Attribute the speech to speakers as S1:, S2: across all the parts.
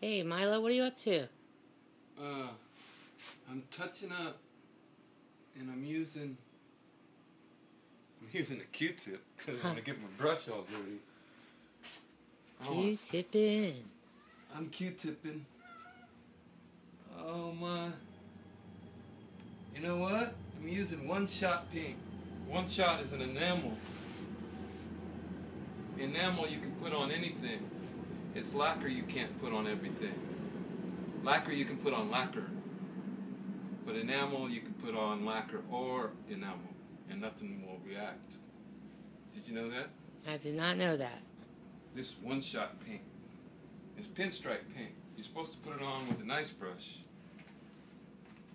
S1: Hey, Milo, what are you up to?
S2: I'm touching up, and I'm using a Q-tip because I want to get my brush all dirty.
S1: Q-tipping.
S2: I'm Q-tipping. Oh my! You know what? I'm using OneShot paint. OneShot is an enamel. Enamel you can put on anything. It's lacquer you can't put on everything. Lacquer you can put on lacquer. But enamel you can put on lacquer or enamel and nothing will react. Did you know that?
S1: I did not know that.
S2: This OneShot paint is pinstripe paint. You're supposed to put it on with a nice brush.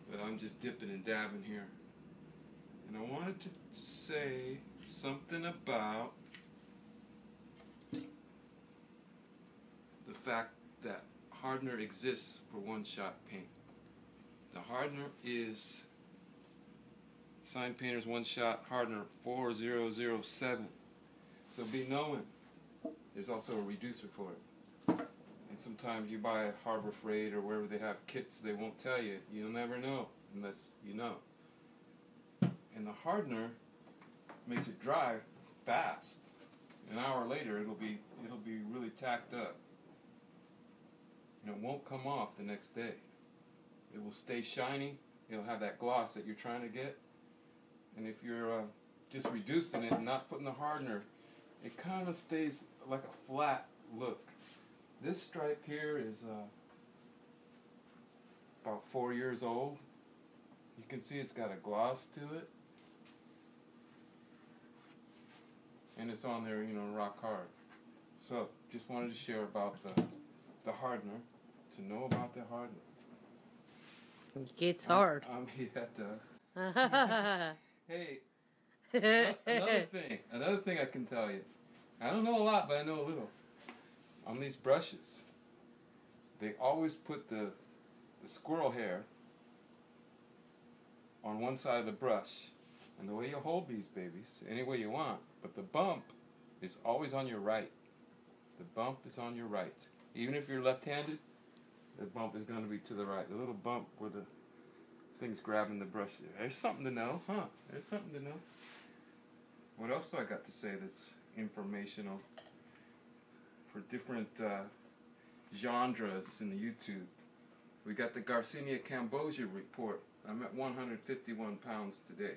S2: But I'm just dipping and dabbing here. And I wanted to say something about the fact that hardener exists for OneShot paint. The hardener is Sign Painter's OneShot hardener 4007. So be knowing there's also a reducer for it. And sometimes you buy a Harbor Freight or wherever they have kits, they won't tell you. You'll never know unless you know. And the hardener makes it dry fast. An hour later it'll be really tacked up. And it won't come off the next day. It will stay shiny. It'll have that gloss that you're trying to get. And if you're just reducing it and not putting the hardener, it kind of stays like a flat look. This stripe here is about 4 years old. You can see it's got a gloss to it. And it's on there, you know, rock hard. So, just wanted to share about the hardener, to know about the hardener.
S1: It gets hard.
S2: Hey, another thing I can tell you. I don't know a lot, but I know a little. On these brushes, they always put the squirrel hair on one side of the brush. And the way you hold these babies, any way you want, but the bump is always on your right. The bump is on your right. Even if you're left-handed, the bump is going to be to the right. The little bump where the thing's grabbing the brush there. There's something to know, huh? There's something to know. What else do I got to say that's informational for different genres in the YouTube? We got the Garcinia Cambogia report. I'm at 151 pounds today.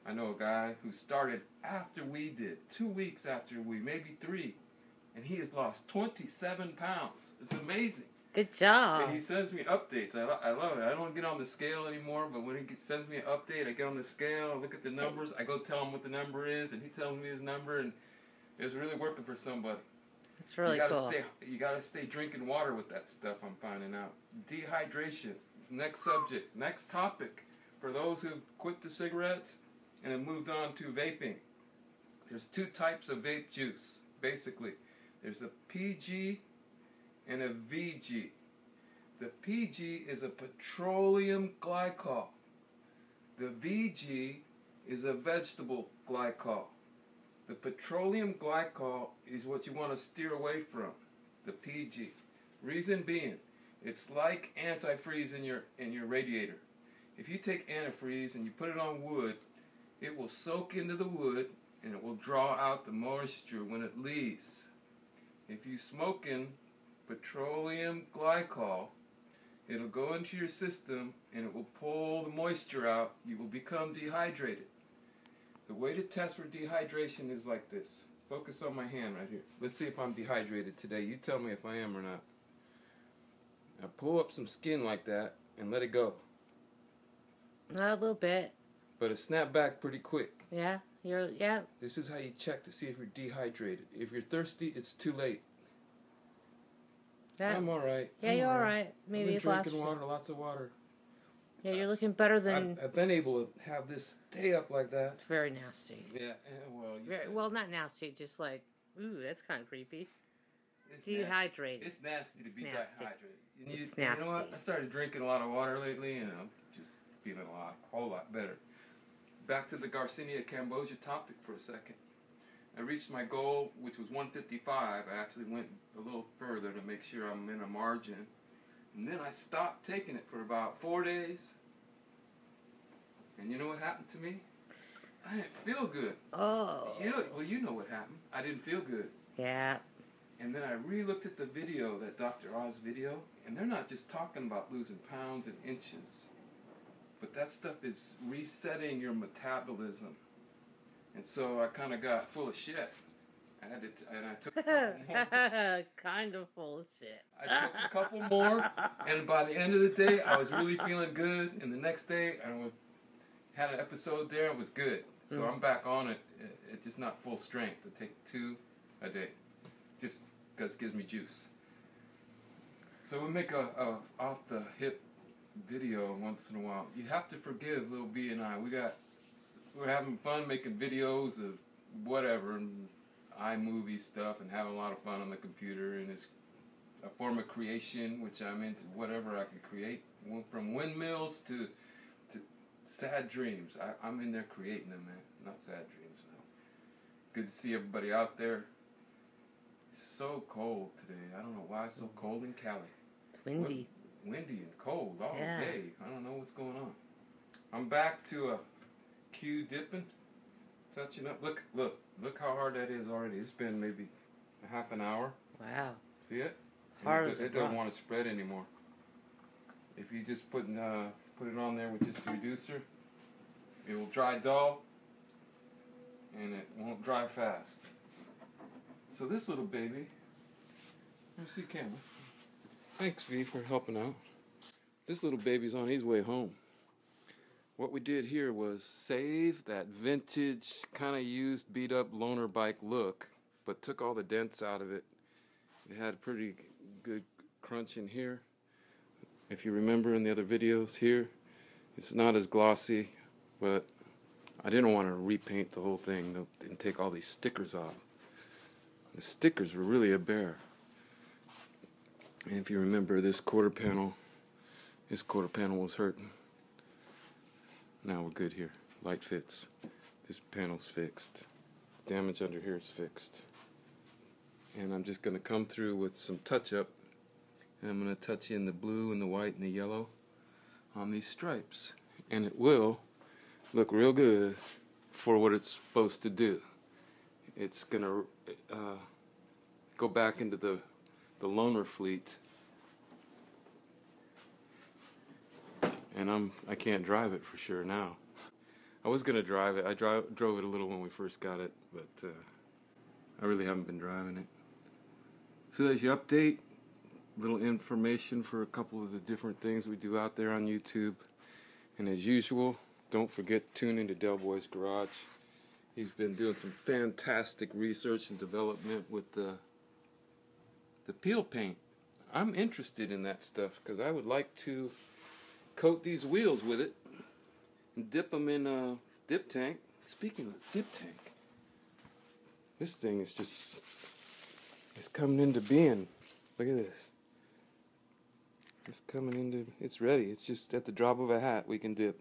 S2: I know a guy who started after we did, 2 weeks after we, maybe 3, and he has lost 27 pounds. It's amazing.
S1: Good job.
S2: And he sends me updates. I love it. I don't get on the scale anymore, but when he sends me an update, I get on the scale, I look at the numbers, I go tell him what the number is, and he tells me his number, and it's really working for somebody.
S1: It's really cool.
S2: You gotta stay drinking water with that stuff, I'm finding out. Dehydration. Next subject. Next topic. For those who've quit the cigarettes and have moved on to vaping. There's 2 types of vape juice, basically. There's a PG and a VG. The PG is a petroleum glycol. The VG is a vegetable glycol. The petroleum glycol is what you want to steer away from, the PG. Reason being, it's like antifreeze in your radiator. If you take antifreeze and you put it on wood, it will soak into the wood and it will draw out the moisture when it leaves. If you smoking petroleum glycol, it'll go into your system and it will pull the moisture out. You will become dehydrated. The way to test for dehydration is like this. Focus on my hand right here. Let's see if I'm dehydrated today. You tell me if I am or not. Now pull up some skin like that and let it go.
S1: Not a little bit.
S2: But it snapped back pretty quick.
S1: Yeah,
S2: This is how you check to see if you're dehydrated. If you're thirsty, it's too late.
S1: Yeah.
S2: I'm alright.
S1: Yeah, you're alright. Maybe
S2: it's drinking water, lots of water.
S1: Yeah, you're looking better than...
S2: I've been able to have this stay up like that.
S1: Very nasty.
S2: Yeah,
S1: well, not nasty, just like, ooh, that's kind of creepy.
S2: It's
S1: dehydrated.
S2: It's nasty to be dehydrated.
S1: It's nasty.
S2: You know what? I started drinking a lot of water lately, and I'm just feeling a whole lot better. Back to the Garcinia Cambogia topic for a second. I reached my goal, which was 155. I actually went a little further to make sure I'm in a margin. And then I stopped taking it for about 4 days. And you know what happened to me? I didn't feel good.
S1: Oh.
S2: You know what happened. I didn't feel good.
S1: Yeah.
S2: And then I re-looked at the video, that Dr. Oz video, and they're not just talking about losing pounds and inches, but that stuff is resetting your metabolism. And so I kind of got full of shit. And I took a couple more.
S1: Kind of full of shit.
S2: I took a couple more, and by the end of the day, I was really feeling good. And the next day, had an episode there, it was good. So I'm back on it. It's just not full strength. I take 2 a day, just because it gives me juice. So we make a off the hip video once in a while. You have to forgive little B and I. We're having fun making videos of whatever and iMovie stuff and having a lot of fun on the computer, and it's a form of creation, which I'm into. Whatever I can create, from windmills to sad dreams. I'm in there creating them, man. Not sad dreams. No. Good to see everybody out there. It's so cold today. I don't know why it's so cold in Cali.
S1: Windy.
S2: Windy and cold all
S1: Yeah.
S2: day. I don't know what's going on. I'm back to a Q dipping, touching up. Look how hard that is already. It's been maybe a half an hour.
S1: Wow.
S2: See it?
S1: Hard
S2: And
S1: as a
S2: it doesn't
S1: rock.
S2: want to spread anymore. If you just put it on there with just a reducer, it will dry dull, and it won't dry fast. So this little baby, let me see camera. Thanks, V, for helping out. This little baby's on his way home. What we did here was save that vintage, kind of used, beat up loaner bike look, but took all the dents out of it. It had a pretty good crunch in here. If you remember in the other videos here, it's not as glossy, but I didn't want to repaint the whole thing and take all these stickers off. The stickers were really a bear. And if you remember this quarter panel was hurting. Now we're good here. Light fits. This panel's fixed. Damage under here is fixed. And I'm just going to come through with some touch-up. And I'm going to touch in the blue and the white and the yellow on these stripes. And it will look real good for what it's supposed to do. It's going to go back into the loaner fleet. And I can't drive it for sure now. I was going to drive it. I drove it a little when we first got it, but I really haven't been driving it. So as you update, little information for a couple of the different things we do out there on YouTube. And as usual, don't forget to tune into Del Boy's Garage. He's been doing some fantastic research and development with the peel paint. I'm interested in that stuff because I would like to coat these wheels with it and dip them in a dip tank. Speaking of dip tank, this thing is just, it's coming into being. Look at this. It's ready. It's just at the drop of a hat we can dip.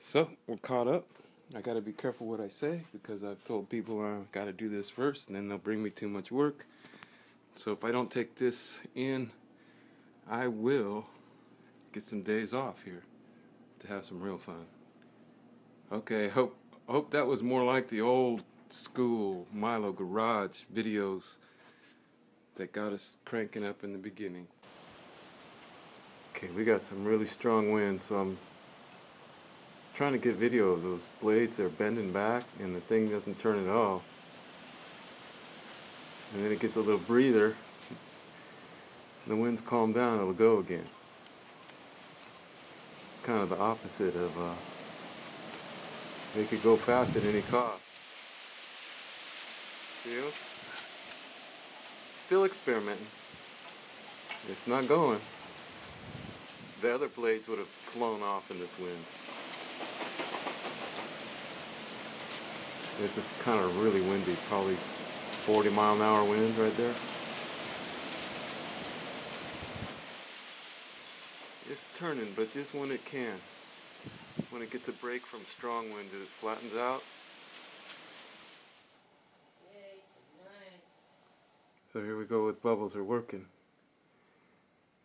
S2: So we're caught up. I got to be careful what I say because I've told people I got to do this first and then they'll bring me too much work. So if I don't take this in, I will get some days off here to have some real fun. Okay, hope that was more like the old school Milo Garage videos that got us cranking up in the beginning. Okay, we got some really strong wind, so I'm trying to get video of those blades. They're bending back and the thing doesn't turn at all. And then it gets a little breather. The wind's calmed down, it'll go again. Kind of the opposite of they could go fast at any cost. Feel? Still experimenting. It's not going. The other blades would have flown off in this wind. This is kind of really windy, probably 40-mile-an-hour winds right there. It's turning, but just when it can. When it gets a break from strong wind, it flattens out. So here we go with bubbles are working.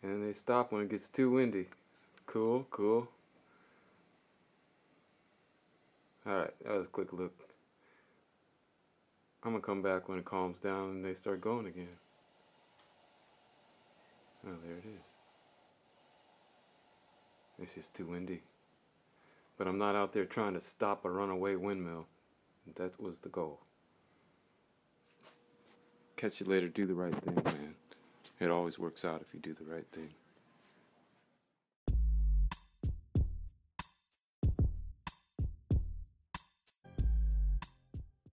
S2: And they stop when it gets too windy. Cool, cool. Alright, that was a quick look. I'm gonna come back when it calms down and they start going again. Oh, there it is. It's just too windy. But I'm not out there trying to stop a runaway windmill. That was the goal. Catch you later. Do the right thing, man. It always works out if you do the right thing.